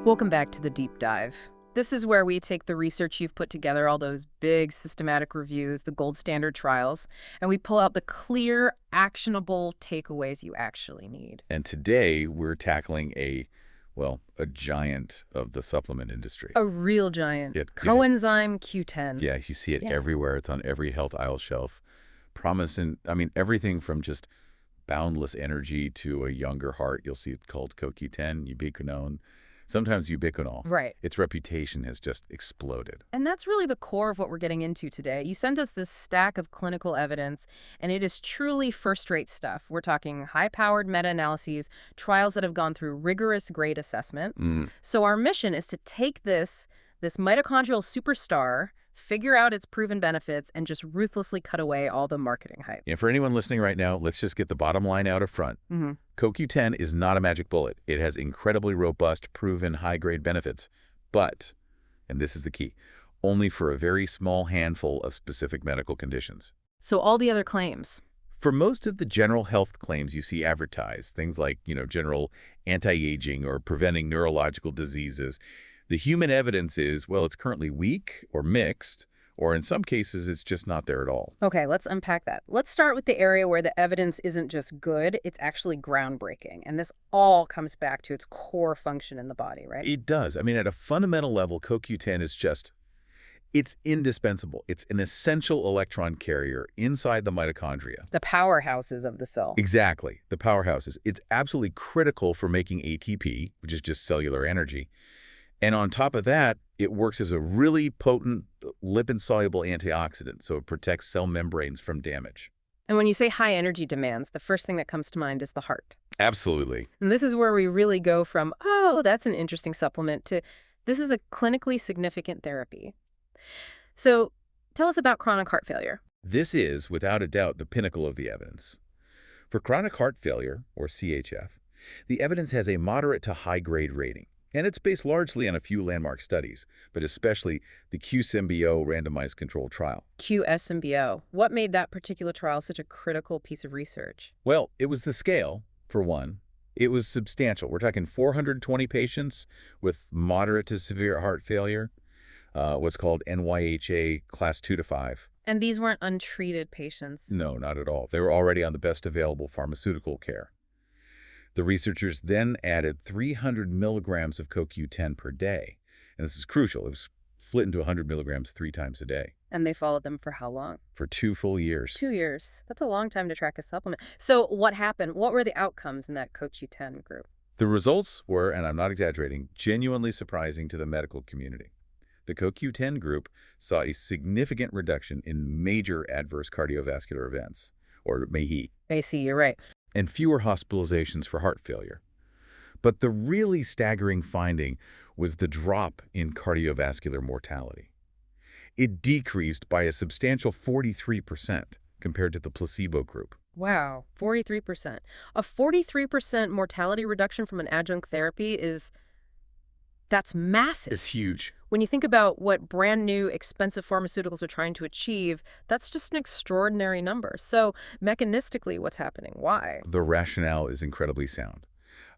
Welcome back to the Deep Dive. This is where we take the research you've put together, all those big systematic reviews, the gold standard trials, and we pull out the clear, actionable takeaways you actually need. And today we're tackling a giant of the supplement industry. A real giant. Yeah, Coenzyme Q10. Yeah, you see it everywhere. It's on every health aisle shelf. Promising, everything from just boundless energy to a younger heart. You'll see it called CoQ10, Ubiquinone, sometimes Ubiquinol. Right. Its reputation has just exploded. And that's really the core of what we're getting into today. You sent us this stack of clinical evidence, and it is truly first-rate stuff. We're talking high-powered meta-analyses, trials that have gone through rigorous grade assessment. So our mission is to take this mitochondrial superstar, figure out its proven benefits, and just ruthlessly cut away all the marketing hype. And for anyone listening right now, let's just get the bottom line out of front. CoQ10 is not a magic bullet. It has incredibly robust, proven high-grade benefits. But, and this is the key, only for a very small handful of specific medical conditions. So all the other claims. For most of the general health claims you see advertised, things like, general anti-aging or preventing neurological diseases, the human evidence is, well, it's currently weak or mixed, or in some cases, it's just not there at all. Okay, let's unpack that. Let's start with the area where the evidence isn't just good, it's actually groundbreaking. And this all comes back to its core function in the body, right? It does. At a fundamental level, CoQ10 is it's indispensable. It's an essential electron carrier inside the mitochondria. The powerhouses of the cell. Exactly, the powerhouses. It's absolutely critical for making ATP, which is just cellular energy. And on top of that, it works as a really potent lipid-soluble antioxidant, so it protects cell membranes from damage. And when you say high energy demands, the first thing that comes to mind is the heart. Absolutely. And this is where we really go from, oh, that's an interesting supplement, to this is a clinically significant therapy. So tell us about chronic heart failure. This is, without a doubt, the pinnacle of the evidence. For chronic heart failure, or CHF, the evidence has a moderate to high-grade rating. And it's based largely on a few landmark studies, but especially the QSYMBIO randomized controlled trial. QSYMBIO. What made that particular trial such a critical piece of research? Well, it was the scale, for one. It was substantial. We're talking 420 patients with moderate to severe heart failure, what's called NYHA class 2 to 5. And these weren't untreated patients? No, not at all. They were already on the best available pharmaceutical care. The researchers then added 300 milligrams of CoQ10 per day. And this is crucial. It was split into 100 milligrams 3 times a day. And they followed them for how long? For 2 full years. 2 years. That's a long time to track a supplement. So what happened? What were the outcomes in that CoQ10 group? The results were, and I'm not exaggerating, genuinely surprising to the medical community. The CoQ10 group saw a significant reduction in major adverse cardiovascular events, or MACE. MACE, you're right. And fewer hospitalizations for heart failure. But the really staggering finding was the drop in cardiovascular mortality. It decreased by a substantial 43% compared to the placebo group. Wow, 43%. A 43% mortality reduction from an adjunct therapy that's massive. It's huge. When you think about what brand new expensive pharmaceuticals are trying to achieve, that's just an extraordinary number. So mechanistically, what's happening? Why? The rationale is incredibly sound.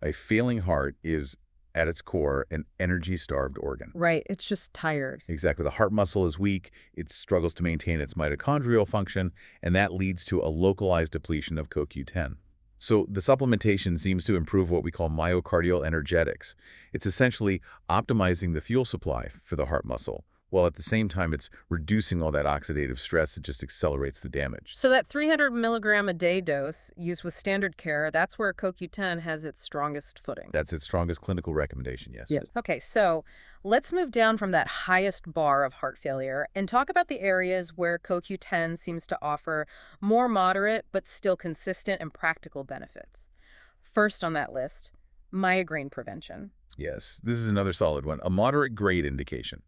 A failing heart is, at its core, an energy-starved organ. Right. It's just tired. Exactly. The heart muscle is weak. It struggles to maintain its mitochondrial function, and that leads to a localized depletion of CoQ10. So the supplementation seems to improve what we call myocardial energetics. It's essentially optimizing the fuel supply for the heart muscle, while at the same time it's reducing all that oxidative stress that just accelerates the damage. So that 300 milligram a day dose used with standard care, that's where CoQ10 has its strongest footing. That's its strongest clinical recommendation, yes. Yes. Okay, so let's move down from that highest bar of heart failure and talk about the areas where CoQ10 seems to offer more moderate but still consistent and practical benefits. First on that list, migraine prevention. Yes, this is another solid one, a moderate grade indication.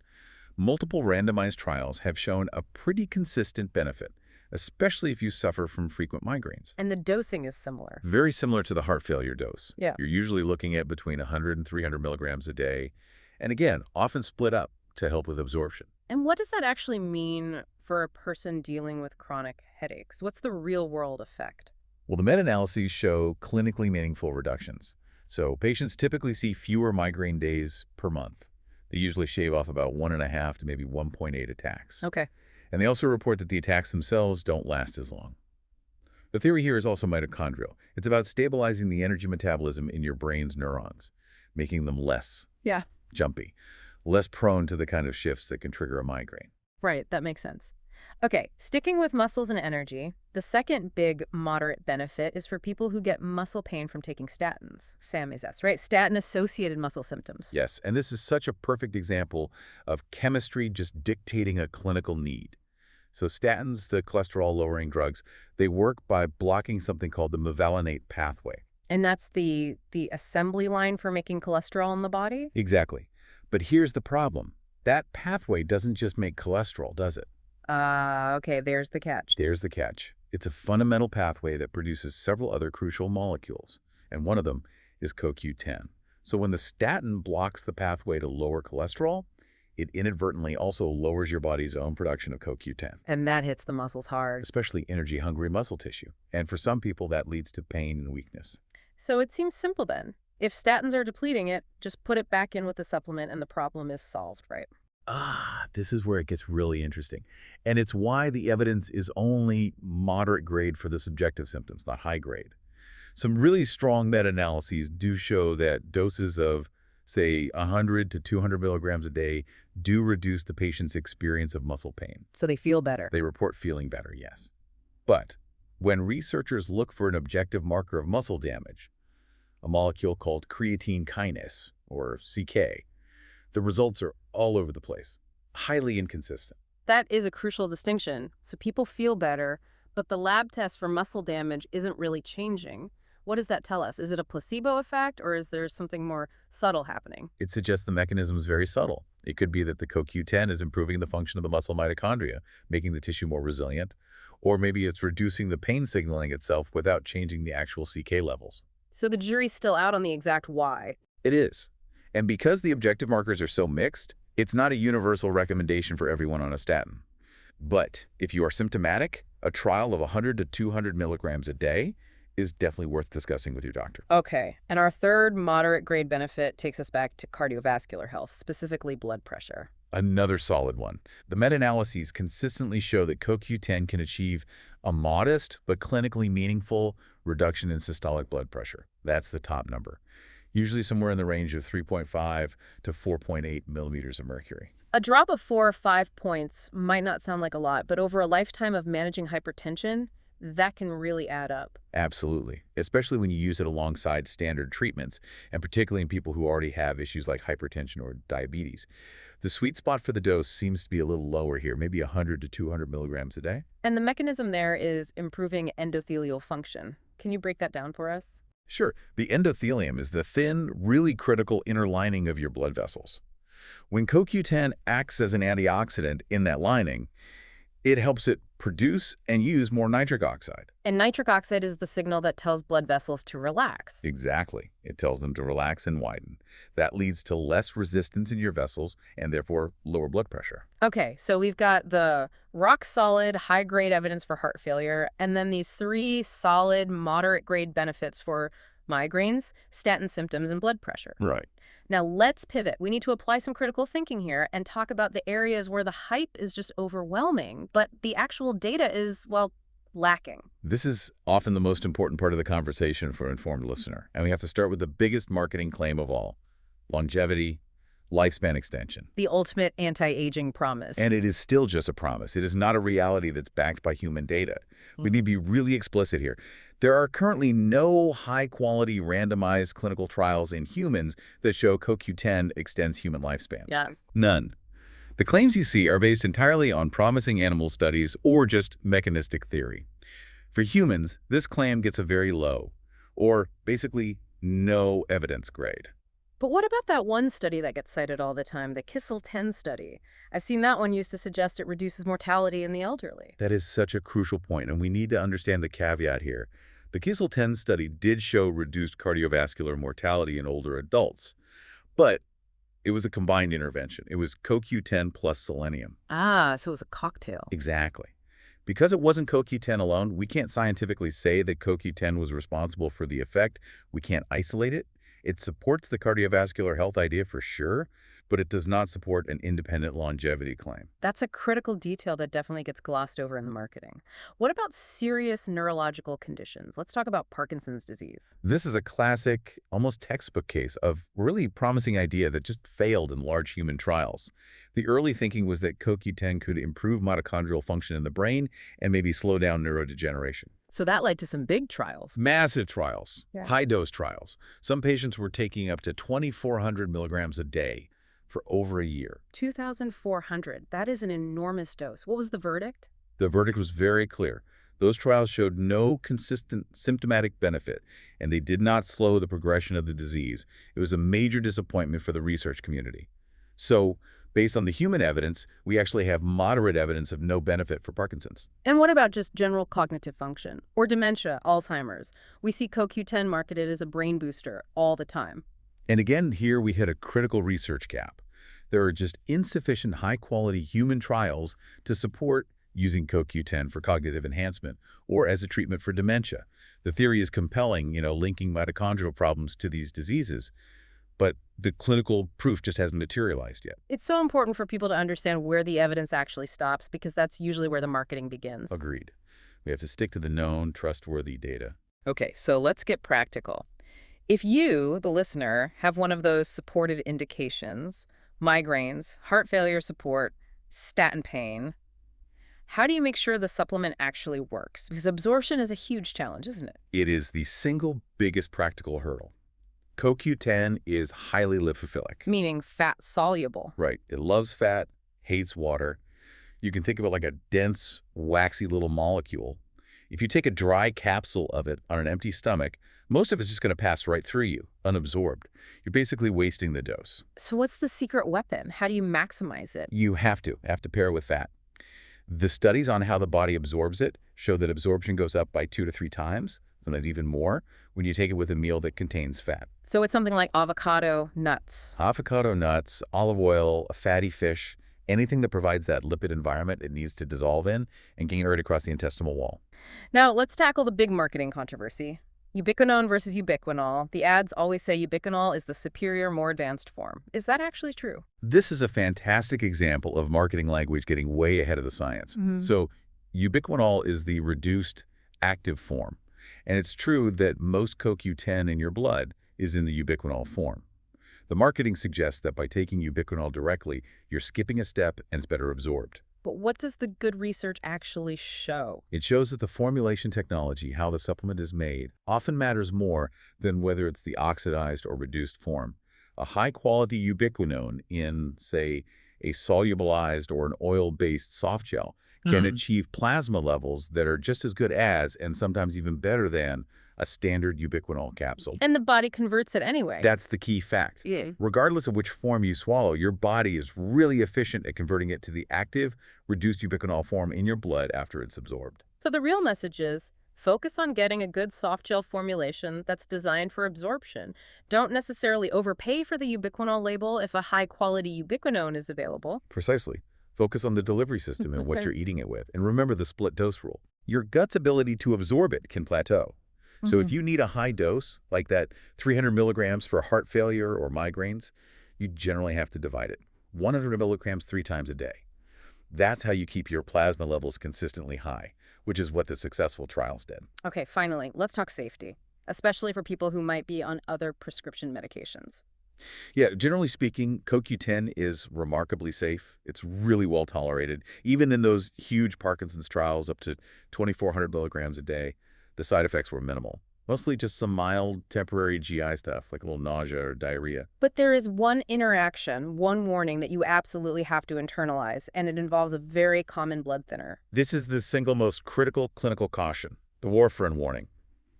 Multiple randomized trials have shown a pretty consistent benefit, especially if you suffer from frequent migraines. And the dosing is similar. Very similar to the heart failure dose. Yeah. You're usually looking at between 100 and 300 milligrams a day, and again, often split up to help with absorption. And what does that actually mean for a person dealing with chronic headaches? What's the real-world effect? Well, the meta-analyses show clinically meaningful reductions. So patients typically see fewer migraine days per month. They usually shave off about 1.5 to maybe 1.8 attacks. Okay. And they also report that the attacks themselves don't last as long. The theory here is also mitochondrial. It's about stabilizing the energy metabolism in your brain's neurons, making them less Yeah. jumpy, less prone to the kind of shifts that can trigger a migraine. Right, that makes sense. Okay, sticking with muscles and energy, the second big moderate benefit is for people who get muscle pain from taking statins, SAMs, right? Statin-associated muscle symptoms. Yes, and this is such a perfect example of chemistry just dictating a clinical need. So statins, the cholesterol-lowering drugs, they work by blocking something called the mevalonate pathway. And that's the assembly line for making cholesterol in the body? Exactly. But here's the problem. That pathway doesn't just make cholesterol, does it? Okay, there's the catch. There's the catch. It's a fundamental pathway that produces several other crucial molecules, and one of them is CoQ10. So when the statin blocks the pathway to lower cholesterol, it inadvertently also lowers your body's own production of CoQ10, And that hits the muscles hard. especially energy-hungry muscle tissue. And for some people, that leads to pain and weakness. So it seems simple then. If statins are depleting it, just put it back in with a supplement and the problem is solved, right? This is where it gets really interesting. And it's why the evidence is only moderate grade for the subjective symptoms, not high grade. Some really strong meta-analyses do show that doses of, say, 100 to 200 milligrams a day do reduce the patient's experience of muscle pain. So they feel better. They report feeling better, yes. But when researchers look for an objective marker of muscle damage, a molecule called creatine kinase, or CK, the results are all over the place, highly inconsistent. That is a crucial distinction. So people feel better, but the lab test for muscle damage isn't really changing. What does that tell us? Is it a placebo effect, or is there something more subtle happening? It suggests the mechanism is very subtle. It could be that the CoQ10 is improving the function of the muscle mitochondria, making the tissue more resilient, or maybe it's reducing the pain signaling itself without changing the actual CK levels. So the jury's still out on the exact why. It is. And because the objective markers are so mixed, it's not a universal recommendation for everyone on a statin. But if you are symptomatic, a trial of 100 to 200 milligrams a day is definitely worth discussing with your doctor. Okay, and our third moderate grade benefit takes us back to cardiovascular health, specifically blood pressure. Another solid one. The meta-analyses consistently show that CoQ10 can achieve a modest but clinically meaningful reduction in systolic blood pressure. That's the top number, usually somewhere in the range of 3.5 to 4.8 millimeters of mercury. A drop of 4 or 5 points might not sound like a lot, but over a lifetime of managing hypertension, that can really add up. Absolutely, especially when you use it alongside standard treatments, and particularly in people who already have issues like hypertension or diabetes. The sweet spot for the dose seems to be a little lower here, maybe 100 to 200 milligrams a day. And the mechanism there is improving endothelial function. Can you break that down for us? Sure, the endothelium is the thin, really critical inner lining of your blood vessels. When CoQ10 acts as an antioxidant in that lining, it helps it produce and use more nitric oxide. And nitric oxide is the signal that tells blood vessels to relax. Exactly. It tells them to relax and widen. That leads to less resistance in your vessels and therefore lower blood pressure. Okay, so we've got the rock-solid, high-grade evidence for heart failure, and then these 3 solid, moderate-grade benefits for migraines, statin symptoms, and blood pressure. Right. Now let's pivot. We need to apply some critical thinking here and talk about the areas where the hype is just overwhelming, but the actual data is, well, lacking. This is often the most important part of the conversation for an informed listener, and we have to start with the biggest marketing claim of all: longevity, lifespan extension. The ultimate anti-aging promise. And it is still just a promise. It is not a reality that's backed by human data. We need to be really explicit here. There are currently no high-quality randomized clinical trials in humans that show CoQ10 extends human lifespan. Yeah. None. The claims you see are based entirely on promising animal studies or just mechanistic theory. For humans, this claim gets a very low, or basically no evidence grade. But what about that one study that gets cited all the time, the CoQ10 study? I've seen that one used to suggest it reduces mortality in the elderly. That is such a crucial point, and we need to understand the caveat here. The CoQ10 study did show reduced cardiovascular mortality in older adults, but it was a combined intervention. It was CoQ10 plus selenium. Ah, so it was a cocktail. Exactly. Because it wasn't CoQ10 alone, we can't scientifically say that CoQ10 was responsible for the effect. We can't isolate it. It supports the cardiovascular health idea for sure, but it does not support an independent longevity claim. That's a critical detail that definitely gets glossed over in the marketing. What about serious neurological conditions? Let's talk about Parkinson's disease. This is a classic, almost textbook case of really promising idea that just failed in large human trials. The early thinking was that CoQ10 could improve mitochondrial function in the brain and maybe slow down neurodegeneration. So that led to some big trials. Massive trials, Yeah. high-dose trials. Some patients were taking up to 2,400 milligrams a day for over a year. 2,400. That is an enormous dose. What was the verdict? The verdict was very clear. Those trials showed no consistent symptomatic benefit, and they did not slow the progression of the disease. It was a major disappointment for the research community. So, based on the human evidence, we actually have moderate evidence of no benefit for Parkinson's. And what about just general cognitive function? Or dementia, Alzheimer's? We see CoQ10 marketed as a brain booster all the time. And again, here we hit a critical research gap. There are just insufficient high-quality human trials to support using CoQ10 for cognitive enhancement or as a treatment for dementia. The theory is compelling, linking mitochondrial problems to these diseases, but the clinical proof just hasn't materialized yet. It's so important for people to understand where the evidence actually stops because that's usually where the marketing begins. Agreed. We have to stick to the known, trustworthy data. Okay, so let's get practical. If you, the listener, have one of those supported indications, migraines, heart failure support, statin pain, how do you make sure the supplement actually works? Because absorption is a huge challenge, isn't it? It is the single biggest practical hurdle. CoQ10 is highly lipophilic. Meaning fat soluble. Right. It loves fat, hates water. You can think of it like a dense, waxy little molecule. If you take a dry capsule of it on an empty stomach, most of it's just going to pass right through you, unabsorbed. You're basically wasting the dose. So what's the secret weapon? How do you maximize it? You have to pair it with fat. The studies on how the body absorbs it show that absorption goes up by 2 to 3 times, sometimes even more, when you take it with a meal that contains fat. So it's something like avocado, nuts. Avocado, nuts, olive oil, a fatty fish, anything that provides that lipid environment it needs to dissolve in and gain right across the intestinal wall. Now, let's tackle the big marketing controversy. Ubiquinone versus Ubiquinol. The ads always say Ubiquinol is the superior, more advanced form. Is that actually true? This is a fantastic example of marketing language getting way ahead of the science. So Ubiquinol is the reduced active form. And it's true that most CoQ10 in your blood is in the ubiquinol form. The marketing suggests that by taking ubiquinol directly, you're skipping a step and it's better absorbed. But what does the good research actually show? It shows that the formulation technology, how the supplement is made, often matters more than whether it's the oxidized or reduced form. A high-quality ubiquinone in, say, a solubilized or an oil-based soft gel can achieve plasma levels that are just as good as, and sometimes even better than, a standard ubiquinol capsule. And the body converts it anyway. That's the key fact. Yeah. Regardless of which form you swallow, your body is really efficient at converting it to the active, reduced ubiquinol form in your blood after it's absorbed. So the real message is, focus on getting a good soft gel formulation that's designed for absorption. Don't necessarily overpay for the ubiquinol label if a high-quality ubiquinone is available. Precisely. Focus on the delivery system and what you're eating it with. And remember the split dose rule. Your gut's ability to absorb it can plateau. So if you need a high dose, like that 300 milligrams for heart failure or migraines, you generally have to divide it. 100 milligrams 3 times a day. That's how you keep your plasma levels consistently high, which is what the successful trials did. Okay, finally, let's talk safety, especially for people who might be on other prescription medications. Yeah, generally speaking, CoQ10 is remarkably safe. It's really well tolerated. Even in those huge Parkinson's trials up to 2,400 milligrams a day, the side effects were minimal. Mostly just some mild temporary GI stuff, like a little nausea or diarrhea. But there is one interaction, one warning that you absolutely have to internalize, and it involves a very common blood thinner. This is the single most critical clinical caution, the warfarin warning.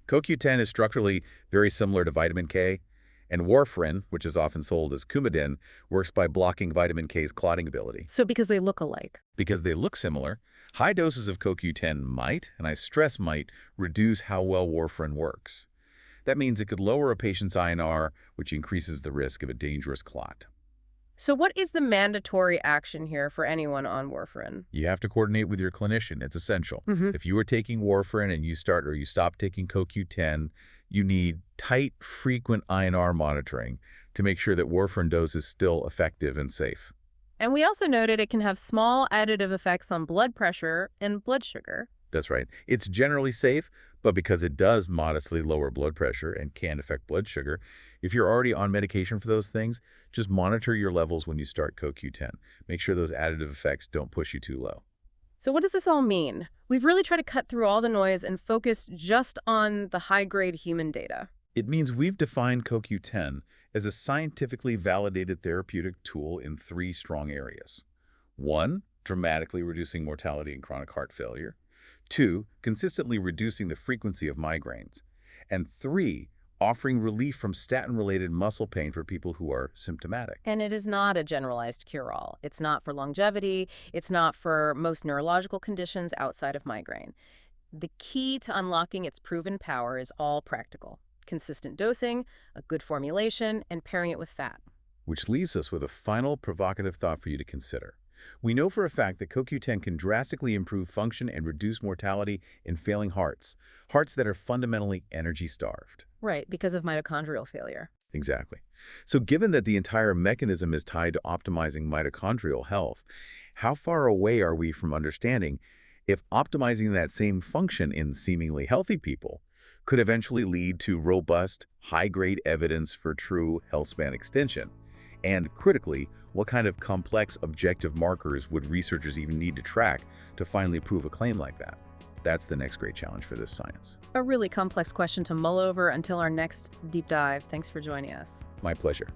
CoQ10 is structurally very similar to vitamin K, and warfarin, which is often sold as Coumadin, works by blocking vitamin K's clotting ability. So because they look alike. Because they look similar, high doses of CoQ10 might, and I stress might, reduce how well warfarin works. That means it could lower a patient's INR, which increases the risk of a dangerous clot. So what is the mandatory action here for anyone on warfarin? You have to coordinate with your clinician. It's essential. If you are taking warfarin and you start or you stop taking CoQ10, You need tight, frequent INR monitoring to make sure that warfarin dose is still effective and safe. And we also noted it can have small additive effects on blood pressure and blood sugar. That's right. It's generally safe, but because it does modestly lower blood pressure and can affect blood sugar, if you're already on medication for those things, just monitor your levels when you start CoQ10. Make sure those additive effects don't push you too low. So what does this all mean? We've really tried to cut through all the noise and focus just on the high-grade human data. It means we've defined CoQ10 as a scientifically validated therapeutic tool in 3 strong areas. 1, dramatically reducing mortality in chronic heart failure. 2, consistently reducing the frequency of migraines. And 3, offering relief from statin-related muscle pain for people who are symptomatic. And it is not a generalized cure-all. It's not for longevity. It's not for most neurological conditions outside of migraine. The key to unlocking its proven power is all practical. Consistent dosing, a good formulation, and pairing it with fat. Which leaves us with a final provocative thought for you to consider. We know for a fact that CoQ10 can drastically improve function and reduce mortality in failing hearts that are fundamentally energy-starved. Right, because of mitochondrial failure. Exactly. So given that the entire mechanism is tied to optimizing mitochondrial health, how far away are we from understanding if optimizing that same function in seemingly healthy people could eventually lead to robust, high-grade evidence for true health span extension? And critically, what kind of complex objective markers would researchers even need to track to finally prove a claim like that? That's the next great challenge for this science. A really complex question to mull over until our next deep dive. Thanks for joining us. My pleasure.